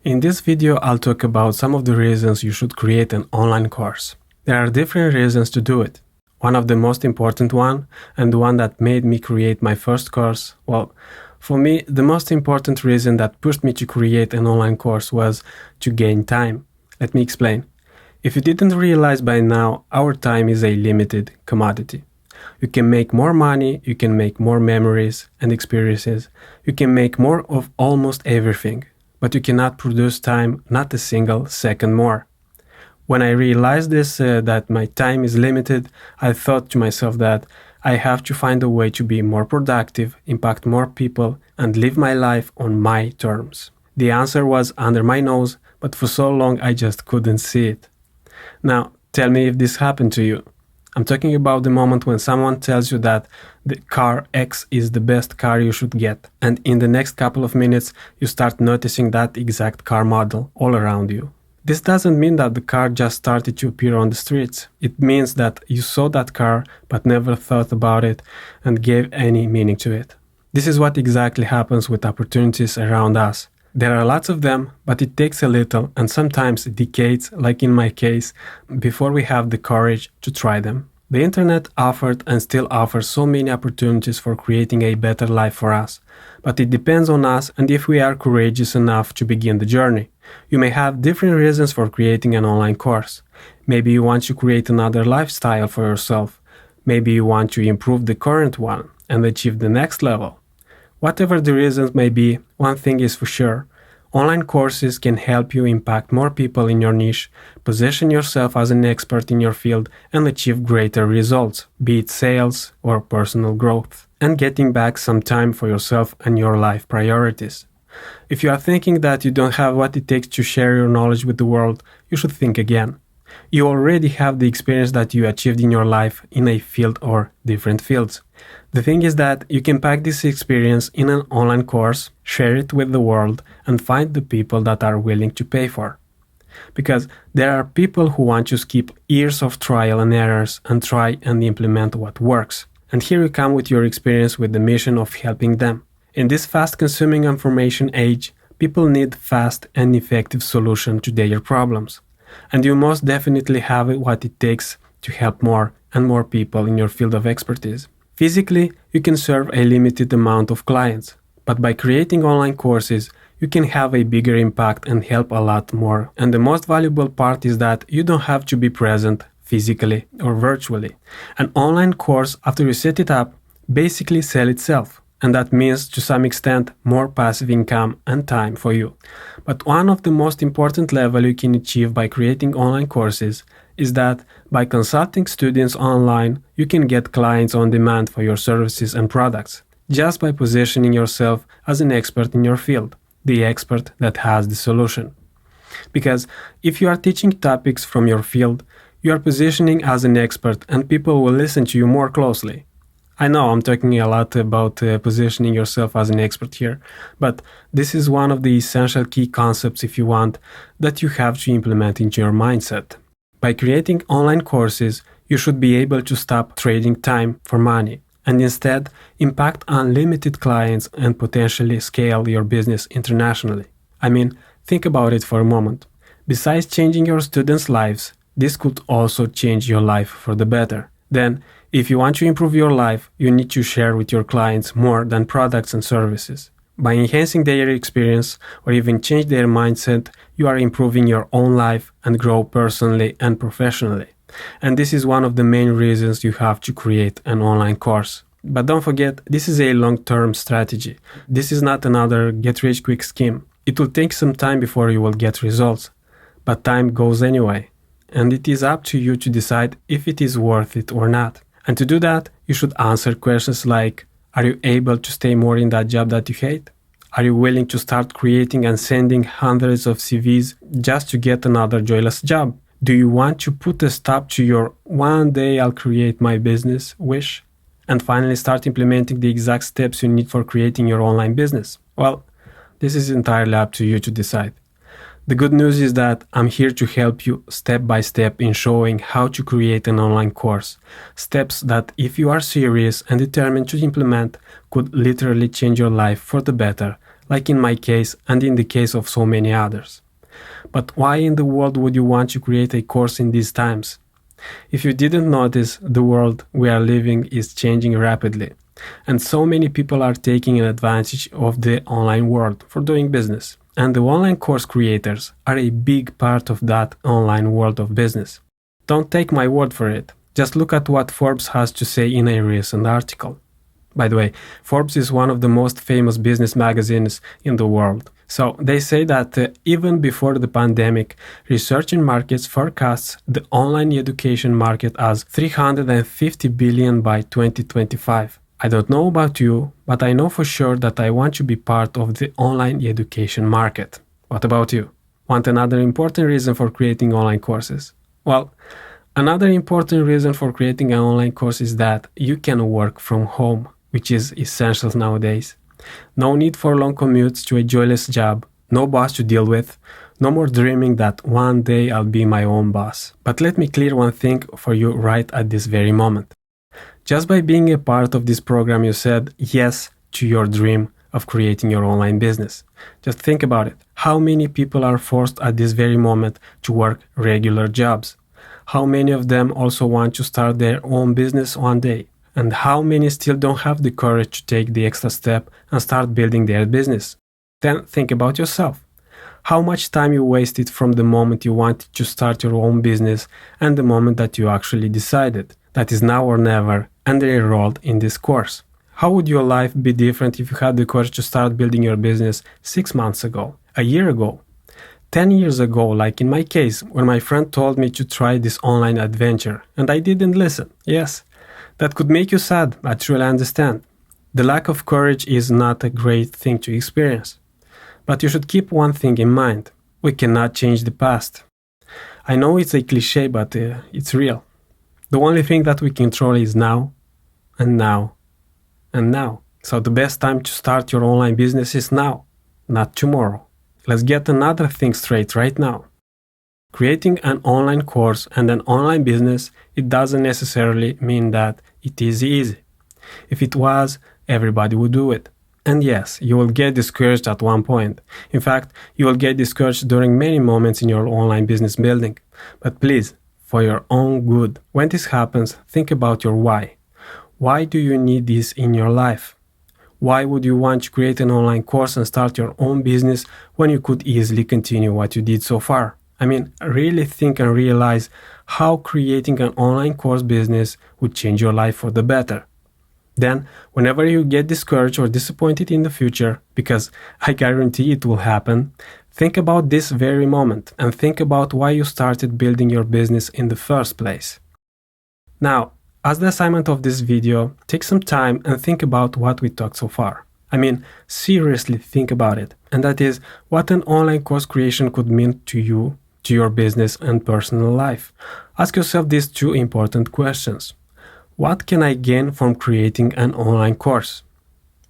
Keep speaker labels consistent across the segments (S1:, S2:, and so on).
S1: In this video, I'll talk about some of the reasons you should create an online course. There are different reasons to do it. One of the most important one, and the one that made me create my first course, for me, the most important reason that pushed me to create an online course was to gain time. Let me explain. If you didn't realize by now, our time is a limited commodity. You can make more money, you can make more memories and experiences, you can make more of almost everything, but you cannot produce time, not a single second more. When I realized this, that my time is limited, I thought to myself that I have to find a way to be more productive, impact more people, and live my life on my terms. The answer was under my nose, but for so long I just couldn't see it. Now, tell me if this happened to you. I'm talking about the moment when someone tells you that the car X is the best car you should get, and in the next couple of minutes you start noticing that exact car model all around you. This doesn't mean that the car just started to appear on the streets. It means that you saw that car but never thought about it and gave any meaning to it. This is what exactly happens with opportunities around us. There are lots of them, but it takes a little and sometimes decades, like in my case, before we have the courage to try them. The internet offered and still offers so many opportunities for creating a better life for us, but it depends on us and if we are courageous enough to begin the journey. You may have different reasons for creating an online course. Maybe you want to create another lifestyle for yourself. Maybe you want to improve the current one and achieve the next level. Whatever the reasons may be, one thing is for sure. Online courses can help you impact more people in your niche, position yourself as an expert in your field, and achieve greater results, be it sales or personal growth, and getting back some time for yourself and your life priorities. If you are thinking that you don't have what it takes to share your knowledge with the world, you should think again. You already have the experience that you achieved in your life in a field or different fields. The thing is that you can pack this experience in an online course, share it with the world, and find the people that are willing to pay for. Because there are people who want to skip years of trial and errors and try and implement what works. And here you come with your experience with the mission of helping them. In this fast-consuming information age, people need fast and effective solutions to their problems. And you most definitely have what it takes to help more and more people in your field of expertise. Physically, you can serve a limited amount of clients, but by creating online courses, you can have a bigger impact and help a lot more. And the most valuable part is that you don't have to be present physically or virtually. An online course, after you set it up, basically sells itself. And that means, to some extent, more passive income and time for you. But one of the most important levels you can achieve by creating online courses is that by consulting students online, you can get clients on demand for your services and products, just by positioning yourself as an expert in your field, the expert that has the solution. Because if you are teaching topics from your field, you are positioning as an expert and people will listen to you more closely. I know I'm talking a lot about positioning yourself as an expert here, but this is one of the essential key concepts, if you want, that you have to implement into your mindset. By creating online courses, you should be able to stop trading time for money and instead impact unlimited clients and potentially scale your business internationally. I mean, think about it for a moment. Besides changing your students' lives, this could also change your life for the better. Then, if you want to improve your life, you need to share with your clients more than products and services. By enhancing their experience or even change their mindset, you are improving your own life and grow personally and professionally. And this is one of the main reasons you have to create an online course. But don't forget, this is a long-term strategy. This is not another get-rich-quick scheme. It will take some time before you will get results. But time goes anyway. And it is up to you to decide if it is worth it or not. And to do that, you should answer questions like, are you able to stay more in that job that you hate? Are you willing to start creating and sending hundreds of CVs just to get another joyless job? Do you want to put a stop to your one day I'll create my business wish? And finally start implementing the exact steps you need for creating your online business? Well, this is entirely up to you to decide. The good news is that I'm here to help you step by step in showing how to create an online course. Steps that, if you are serious and determined to implement, could literally change your life for the better like in my case and in the case of so many others. But why in the world would you want to create a course in these times? If you didn't notice, the world we are living is changing rapidly, and so many people are taking advantage of the online world for doing business. And the online course creators are a big part of that online world of business. Don't take my word for it. Just look at what Forbes has to say in a recent article. By the way, Forbes is one of the most famous business magazines in the world. So they say that even before the pandemic, Research in Markets forecasts the online education market as $350 billion by 2025. I don't know about you, but I know for sure that I want to be part of the online education market. What about you? Want another important reason for creating online courses? Well, another important reason for creating an online course is that you can work from home, which is essential nowadays. No need for long commutes to a joyless job, no boss to deal with, no more dreaming that one day I'll be my own boss. But let me clear one thing for you right at this very moment. Just by being a part of this program, you said yes to your dream of creating your online business. Just think about it. How many people are forced at this very moment to work regular jobs? How many of them also want to start their own business one day? And how many still don't have the courage to take the extra step and start building their business? Then think about yourself. How much time you wasted from the moment you wanted to start your own business and the moment that you actually decided that is now or never and enrolled in this course? How would your life be different if you had the courage to start building your business 6 months ago, a year ago, 10 years ago, like in my case, when my friend told me to try this online adventure and I didn't listen? Yes. That could make you sad, I truly understand. The lack of courage is not a great thing to experience. But you should keep one thing in mind. We cannot change the past. I know it's a cliche, but it's real. The only thing that we control is now, and now, and now. So the best time to start your online business is now, not tomorrow. Let's get another thing straight right now. Creating an online course and an online business, it doesn't necessarily mean that it is easy. If it was, everybody would do it. And yes, you will get discouraged at one point. In fact, you will get discouraged during many moments in your online business building. But please, for your own good, when this happens, think about your why. Why do you need this in your life? Why would you want to create an online course and start your own business when you could easily continue what you did so far? I mean, really think and realize how creating an online course business would change your life for the better. Then, whenever you get discouraged or disappointed in the future, because I guarantee it will happen, think about this very moment and think about why you started building your business in the first place. Now, as the assignment of this video, take some time and think about what we talked so far. I mean, seriously think about it. And that is what an online course creation could mean to you, to your business and personal life. Ask yourself these two important questions. What can I gain from creating an online course?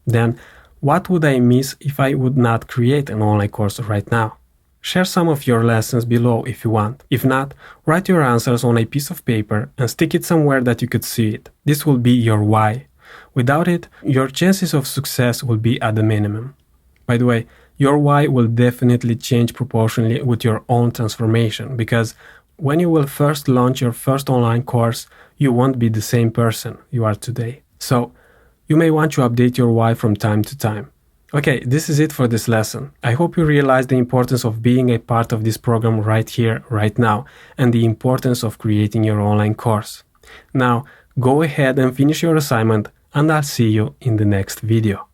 S1: Then, what would I miss if I would not create an online course right now? Share some of your lessons below if you want. If not, write your answers on a piece of paper and stick it somewhere that you could see it. This will be your why. Without it, your chances of success will be at the minimum. By the way, your why will definitely change proportionally with your own transformation, because when you will first launch your first online course, you won't be the same person you are today. So, you may want to update your why from time to time. Okay, this is it for this lesson. I hope you realize the importance of being a part of this program right here, right now, and the importance of creating your online course. Now, go ahead and finish your assignment, and I'll see you in the next video.